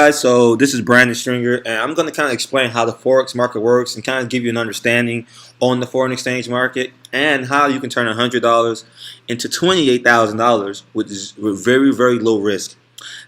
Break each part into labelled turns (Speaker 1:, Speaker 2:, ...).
Speaker 1: guys, so this is Brandon Stringer, and I'm going to kind of explain how the Forex market works and kind of give you an understanding on the foreign exchange market and how you can turn $100 into $28,000 with very, very low risk.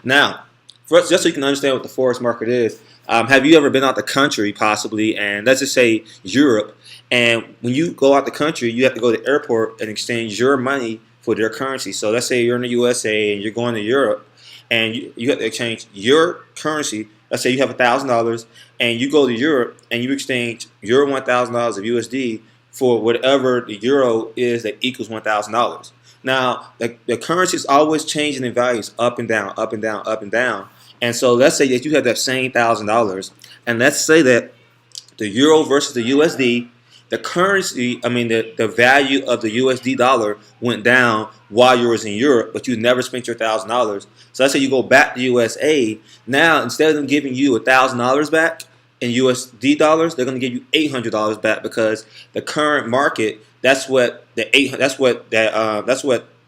Speaker 1: Now, first, just so you can understand what the Forex market is, have you ever been out the country possibly, and let's just say Europe, and when you go out the country, you have to go to the airport and exchange your money for their currency. So let's say you're in the USA and you're going to Europe, and you have to exchange your currency. Let's say you have $1,000 and you go to Europe and you exchange your $1,000 of USD for whatever the euro is that equals $1,000. Now, the currency is always changing in values, up and down, up and down, up and down. And so let's say that you have that same $1,000, and let's say that the euro versus the USD, the currency, the value of the USD dollar went down while you was in Europe, but you never spent your $1,000. So let's say you go back to USA. Now, instead of them giving you $1,000 back in USD dollars, they're going to give you $800 back because the current market, that's what the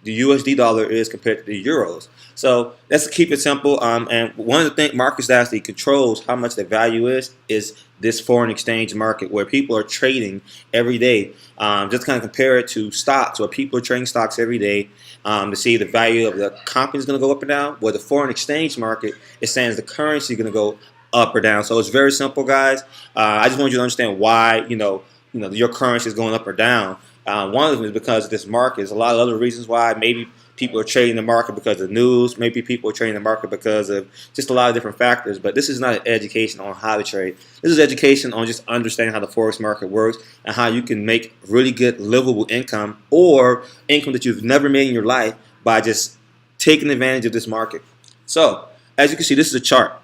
Speaker 1: USD dollar is compared to the euros. So let's keep it simple. And one of the things markets that actually controls how much the value is this foreign exchange market, where people are trading every day. Just kind of compare it to stocks, where people are trading stocks every day to see the value of the company is going to go up or down. Where the foreign exchange market is saying the currency is going to go up or down. So it's very simple, guys. I just want you to understand why your currency is going up or down. One of them is because of this market. There's a lot of other reasons why. Maybe people are trading the market because of news. Maybe people are trading the market because of just a lot of different factors. But this is not an education on how to trade. This is education on just understanding how the forex market works and how you can make really good livable income, or income that you've never made in your life, by just taking advantage of this market. So as you can see, this is a chart.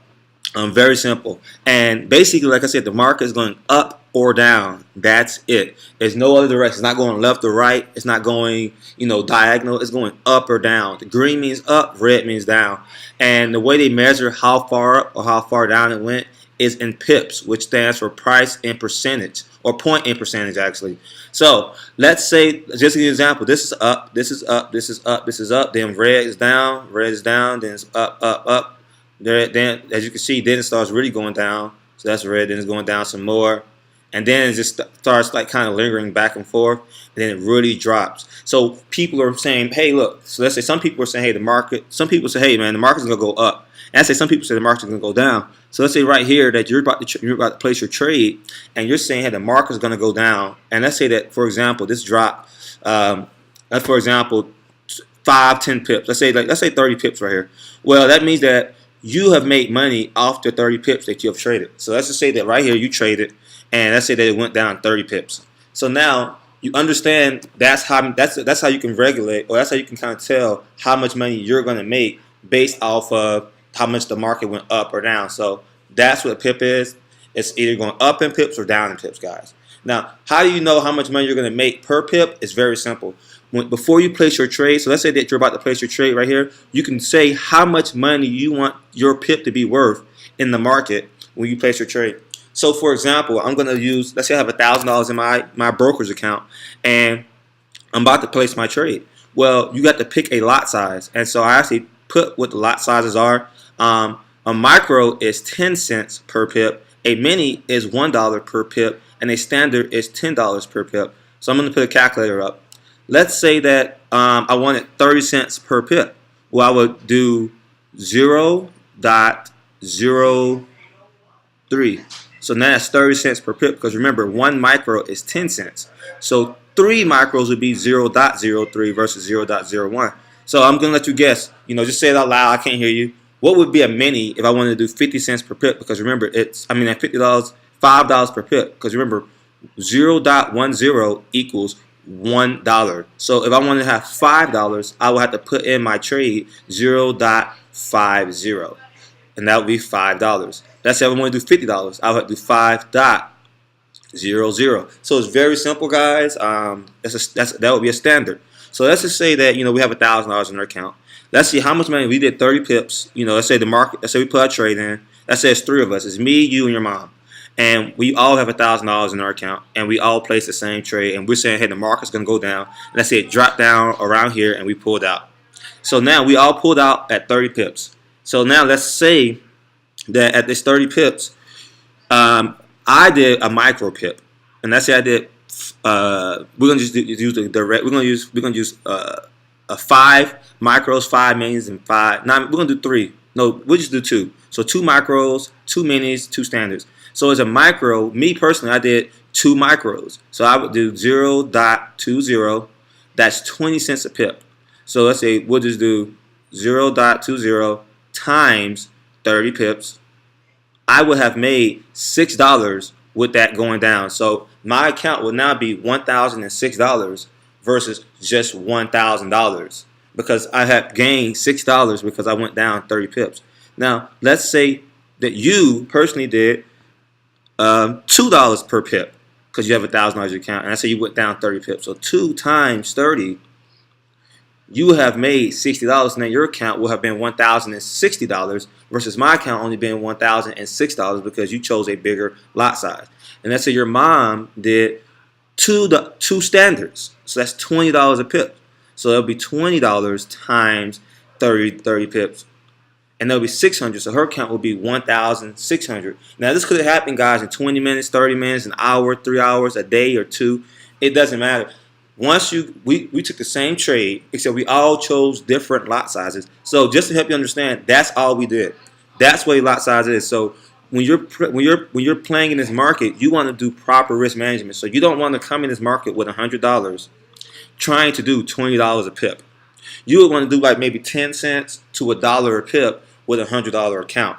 Speaker 1: Very simple. And basically, like I said, the market is going up or down. That's it. There's no other direction. It's not going left or right. It's not going, diagonal. It's going up or down. The green means up, red means down. And the way they measure how far up or how far down it went is in PIPS, which stands for price in percentage, or point in percentage, actually. So let's say, just an example, this is up, this is up, this is up, this is up, then red is down, then it's up, up, up. Then, as you can see, then it starts really going down. So that's red. Then it's going down some more, and then it just starts like kind of lingering back and forth. And then it really drops. So people are saying, "Hey, look." So let's say some people are saying, "Hey, the market." Some people say, "Hey, man, the market's gonna go up." And I say some people say the market's gonna go down. So let's say right here that you're about to place your trade, and you're saying, "Hey, the market's gonna go down." And let's say that, for example, this drop. For example, 5, 10 pips. Let's say 30 pips right here. Well, that means that you have made money off the 30 pips that you have traded. So let's just say that right here you traded, and let's say that it went down 30 pips. So now you understand that's how you can regulate, or that's how you can kind of tell how much money you're going to make based off of how much the market went up or down. So that's what a pip is. It's either going up in pips or down in pips, guys. Now, how do you know how much money you're going to make per pip? It's very simple. Before you place your trade, so let's say that you're about to place your trade right here, you can say how much money you want your pip to be worth in the market when you place your trade. So for example, I'm going to use, let's say I have $1,000 in my broker's account, and I'm about to place my trade. Well, you got to pick a lot size, and so I actually put what the lot sizes are. A micro is 10 cents per pip, a mini is $1 per pip, and a standard is $10 per pip. So I'm going to put a calculator up. Let's say that I wanted 30 cents per pip. Well, I would do 0.03. So now that's 30 cents per pip, because remember, 1 micro is 10 cents. So 3 micros would be 0.03 versus 0.01. So I'm going to let you guess. Just say it out loud. I can't hear you. What would be a mini if I wanted to do 50 cents per pip? Because remember, at $50, $5 per pip. Because remember, 0.10 equals $1. So if I wanted to have $5, I would have to put in my trade 0.50, and that would be $5. Let's say I want to do $50, I would have to do 5.00. So it's very simple, guys. That would be a standard. So let's just say that we have $1,000 in our account. Let's see how much money we did. 30 pips. Let's say the market. Let's say we put our trade in. Let's say it's 3 of us. It's me, you, and your mom. And we all have $1,000 in our account, and we all place the same trade, and we're saying, hey, the market's going to go down. Let's say it dropped down around here, and we pulled out. So now we all pulled out at 30 pips. So now let's say that at this 30 pips, I did a micro pip, and let's say I did. We're gonna just use the direct. We're gonna use a 5 micros, 5 minis, and 5. Nine. We're gonna do 3. No, we'll just do 2. So 2 micros, 2 minis, 2 standards. So as a micro, me personally, I did 2 micros. So I would do 0.20. That's 20 cents a pip. So let's say we'll just do 0.20 times 30 pips. I would have made $6 with that going down. So my account would now be $1,006 versus just $1,000 because I had gained $6 because I went down 30 pips. Now let's say that you personally did $2 per pip because you have $1,000 in your account, and I say you went down 30 pips. So 2 times 30. You have made $60, and then your account will have been $1,060 versus my account only being $1,006 because you chose a bigger lot size. And let's say your mom did two standards, so that's $20 a pip. So that'll be $20 times 30 pips, and that'll be $600. So her account will be $1,600. Now this could have happened, guys, in 20 minutes, 30 minutes, an hour, 3 hours, a day, or 2. It doesn't matter. Once we took the same trade, except we all chose different lot sizes. So just to help you understand, that's all we did. That's what a lot size is. So when you're playing in this market, you want to do proper risk management. So you don't want to come in this market with $100 trying to do $20 a pip. You would want to do like maybe 10 cents to $1 a pip with a $100 account.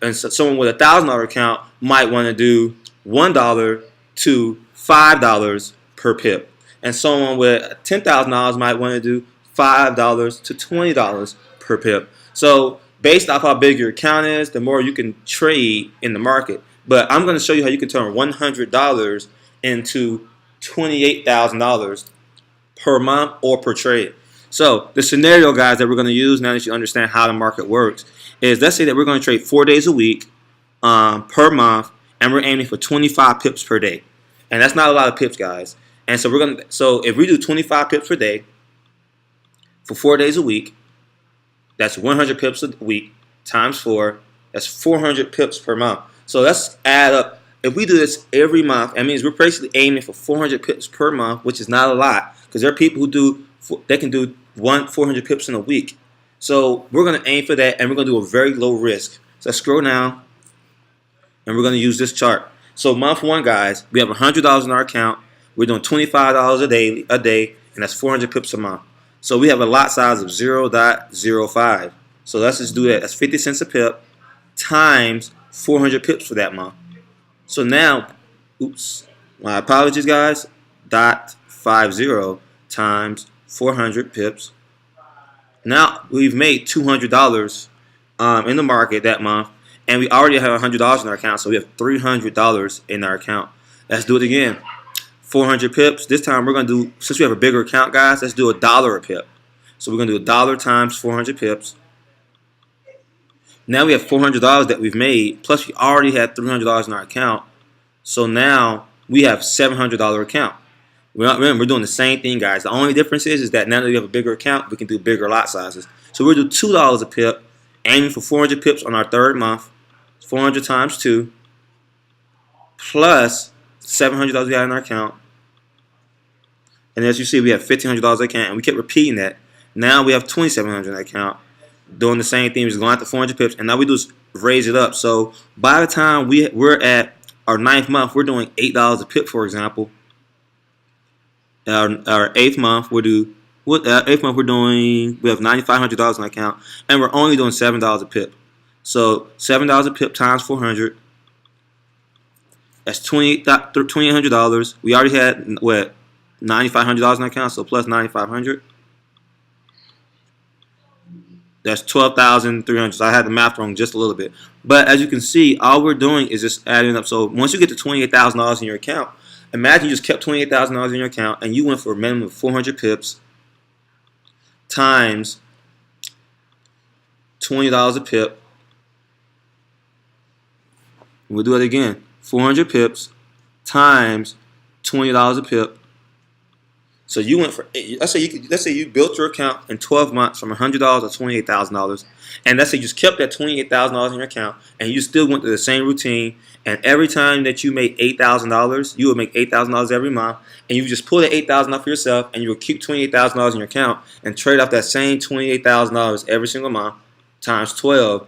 Speaker 1: And so someone with a $1,000 account might want to do $1 to $5 per pip. And someone with $10,000 might want to do $5 to $20 per pip. So based off how big your account is, the more you can trade in the market. But I'm going to show you how you can turn $100 into $28,000 per month or per trade. So the scenario, guys, that we're going to use now that you understand how the market works is, let's say that we're going to trade 4 days a week per month, and we're aiming for 25 pips per day. And that's not a lot of pips, guys. And so if we do 25 pips per day for 4 days a week, that's 100 pips a week times 4. That's 400 pips per month. So let's add up. If we do this every month, that means we're basically aiming for 400 pips per month, which is not a lot because there are people who can do 400 pips in a week. So we're going to aim for that, and we're going to do a very low risk. So let's scroll down, and we're going to use this chart. So month 1, guys, we have $100 in our account. We're doing $25 a day, and that's 400 pips a month. So we have a lot size of 0.05. So let's just do that. That's 50 cents a pip times 400 pips for that month. So now, oops, my apologies, guys. 0.50 times 400 pips. Now we've made $200 in the market that month, and we already have $100 in our account, so we have $300 in our account. Let's do it again. 400 pips. This time we're going to do, since we have a bigger account, guys, let's do $1 a pip. So we're going to do $1 times 400 pips. Now we have $400 that we've made, plus we already had $300 in our account. So now we have $700 account. Remember, we're doing the same thing, guys. The only difference is that now that we have a bigger account, we can do bigger lot sizes. So we'll do $2 a pip, aiming for 400 pips on our 3rd month. 400 times 2, plus $700 we got in our account. And as you see, we have $1,500 in our account, and we kept repeating that. Now we have $2,700 in our account, doing the same thing, just going out to 400 pips, and now we just raise it up. So by the time we're at our 9th month, we're doing $8 a pip, for example. Our 8th month, we have $9,500 in our account, and we're only doing $7 a pip. So $7 a pip times 400. That's $2,800. We already had what, $9,500 in our account, so plus $9,500. That's $12,300. So I had the math wrong just a little bit. But as you can see, all we're doing is just adding up. So once you get to $28,000 in your account, imagine you just kept $28,000 in your account and you went for a minimum of 400 pips times $20 a pip. We'll do it again. 400 pips times $20 a pip. So you went for, let's say you built your account in 12 months from $100 to $28,000, and let's say you just kept that $28,000 in your account, and you still went through the same routine, and every time that you make $8,000, you would make $8,000 every month, and you just pull that $8,000 for yourself, and you would keep $28,000 in your account and trade off that same $28,000 every single month times 12,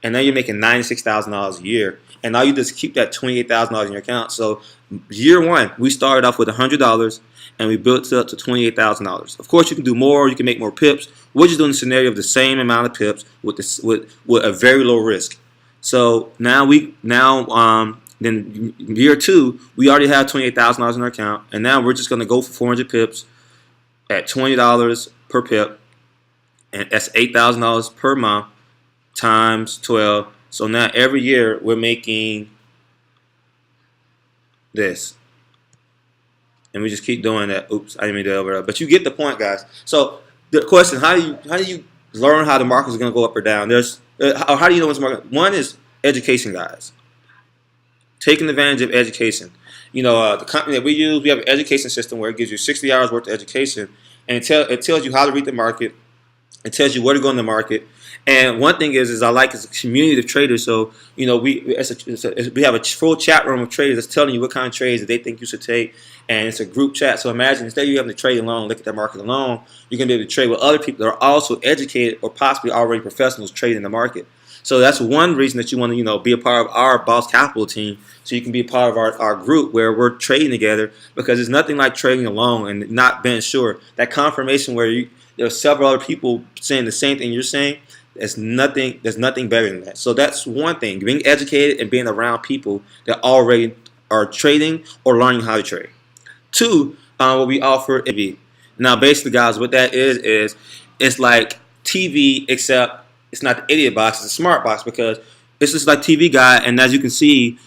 Speaker 1: and now you're making $96,000 a year. And now you just keep that $28,000 in your account. So year one, we started off with $100 and we built it up to $28,000. Of course, you can do more. You can make more pips. We're just doing a scenario of the same amount of pips with with a very low risk. So now then year two, we already have $28,000 in our account, and now we're just going to go for 400 pips at $20 per pip, and that's $8,000 per month times 12. So now every year we're making this. And we just keep doing that. Oops, I didn't mean to over there. But you get the point, guys. So the question, how do you learn how the market is going to go up or down? How do you know what's market? One is education, guys. Taking advantage of education. The company that we use, we have an education system where it gives you 60 hours worth of education, and it tells you how to read the market. It tells you where to go in the market. And one thing is I like it's a community of traders. So we have a full chat room of traders that's telling you what kind of trades that they think you should take, and it's a group chat. So imagine instead of you having to trade alone, look at that market alone, you're gonna be able to trade with other people that are also educated or possibly already professionals trading the market. So that's one reason that you want to be a part of our Boss Capital team, so you can be a part of our group where we're trading together, because it's nothing like trading alone and not being sure. That confirmation where there are several other people saying the same thing you're saying. There's nothing better than that. So that's one thing, being educated and being around people that already are trading or learning how to trade. Two, what we offer TV. Now basically, guys, what that is it's like TV, except it's not the idiot box, it's a smart box, because it's just like TV guide. And as you can see,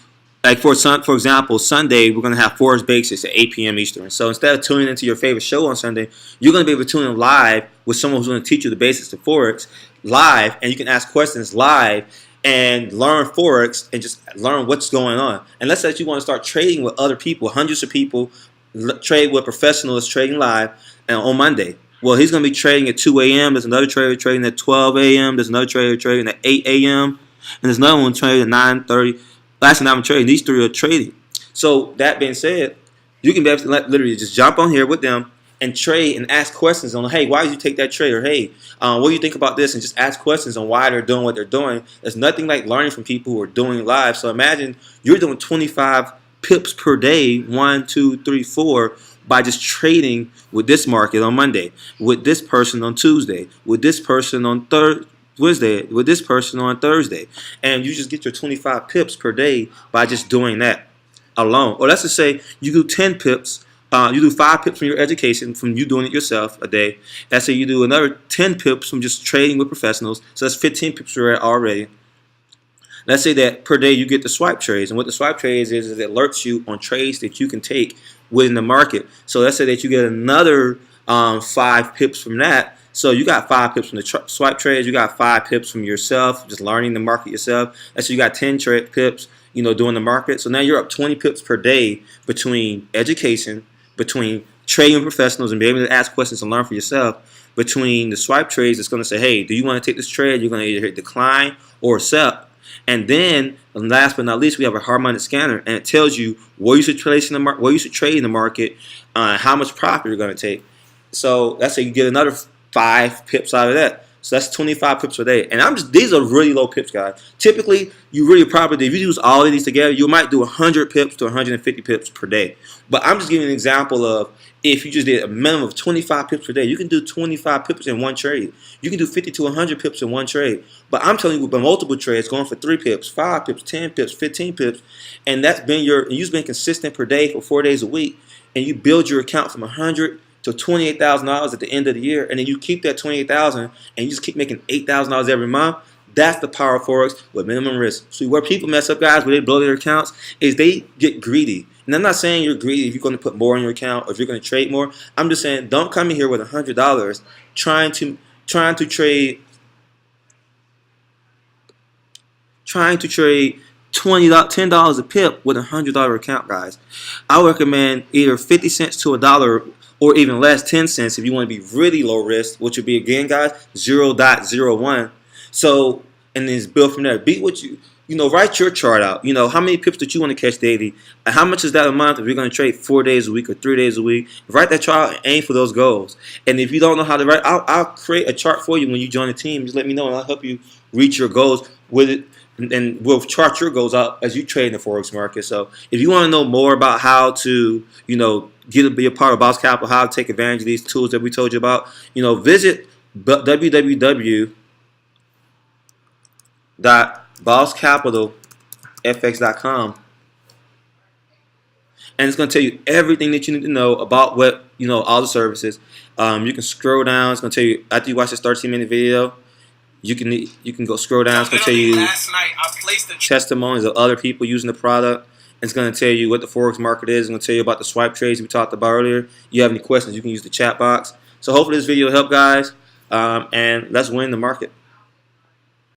Speaker 1: like for example, Sunday we're gonna have FOREX Basics at 8 p.m. Eastern. So instead of tuning into your favorite show on Sunday, you're gonna be able to tune in live with someone who's gonna teach you the basics of Forex live, and you can ask questions live and learn Forex and just learn what's going on. And let's say that you want to start trading with other people, hundreds of people, trade with professionals trading live, and on Monday. Well, he's gonna be trading at 2 a.m. There's another trader trading at 12 a.m. There's another trader trading at 8 a.m. and there's another one trading at 9:30. Last time I'm trading, these three are trading. So that being said, you can be able to literally just jump on here with them and trade and ask questions on, hey, why did you take that trade? Or hey, what do you think about this? And just ask questions on why they're doing what they're doing. There's nothing like learning from people who are doing live. So imagine you're doing 25 pips per day, 1, 2, 3, 4, by just trading with this market on Monday, with this person on Tuesday, with this person on Wednesday, with this person on Thursday, and you just get your 25 pips per day by just doing that alone. Or let's just say you do 10 pips, you do 5 pips from your education, from you doing it yourself a day. Let's say you do another 10 pips from just trading with professionals, so that's 15 pips already. Let's say that per day you get the swipe trades, and what the swipe trades is it alerts you on trades that you can take within the market. So let's say that you get another 5 pips from that. So you got 5 pips from the swipe trades. You got 5 pips from yourself, just learning the market yourself. And so you got 10 pips, doing the market. So now you're up 20 pips per day between education, between trading professionals and being able to ask questions and learn for yourself, between the swipe trades that's going to say, hey, do you want to take this trade? You're going to either hit decline or accept. And then, last but not least, we have a hard-money scanner, and it tells you where you should trade in the market, where you should trade in the market, how much profit you're going to take. So let's say you get another 5 pips out of that. So that's 25 pips a day. And these are really low pips, guys. Typically, you really probably, if you use all of these together, you might do 100 pips to 150 pips per day. But I'm just giving you an example of if you just did a minimum of 25 pips per day, you can do 25 pips in one trade. You can do 50 to 100 pips in one trade. But I'm telling you, with multiple trades, going for 3 pips, 5 pips, 10 pips, 15 pips, and you've been consistent per day for 4 days a week, and you build your account from 100 to $28,000 at the end of the year, and then you keep that $28,000 and you just keep making $8,000 every month. That's the power of Forex with minimum risk. So where people mess up, guys, where they blow their accounts, is they get greedy. And I'm not saying you're greedy if you're going to put more in your account or if you're going to trade more. I'm just saying don't come in here with $100 trying to trade $10 a pip with a $100 account, guys. I would recommend either 50 cents to a dollar or even less, 10 cents if you want to be really low risk, which would be, again, guys, 0.01. So, and then build from there. Beat what write your chart out. How many pips that you want to catch daily? And how much is that a month if you're going to trade 4 days a week or 3 days a week? Write that chart out and aim for those goals. And if you don't know how to write, I'll create a chart for you when you join the team. Just let me know and I'll help you reach your goals with it. And we'll chart your goals out as you trade in the Forex market. So if you want to know more about how to, be a part of Boss Capital, how to take advantage of these tools that we told you about, visit www.bosscapitalfx.com, and it's going to tell you everything that you need to know about what, all the services. You can scroll down. It's going to tell you after you watch this 13-minute video. You can go scroll down. It's going to tell you testimonies of other people using the product. It's going to tell you what the Forex market is. It's going to tell you about the swipe trades we talked about earlier. If you have any questions, you can use the chat box. So hopefully this video helped, guys. And let's win the market.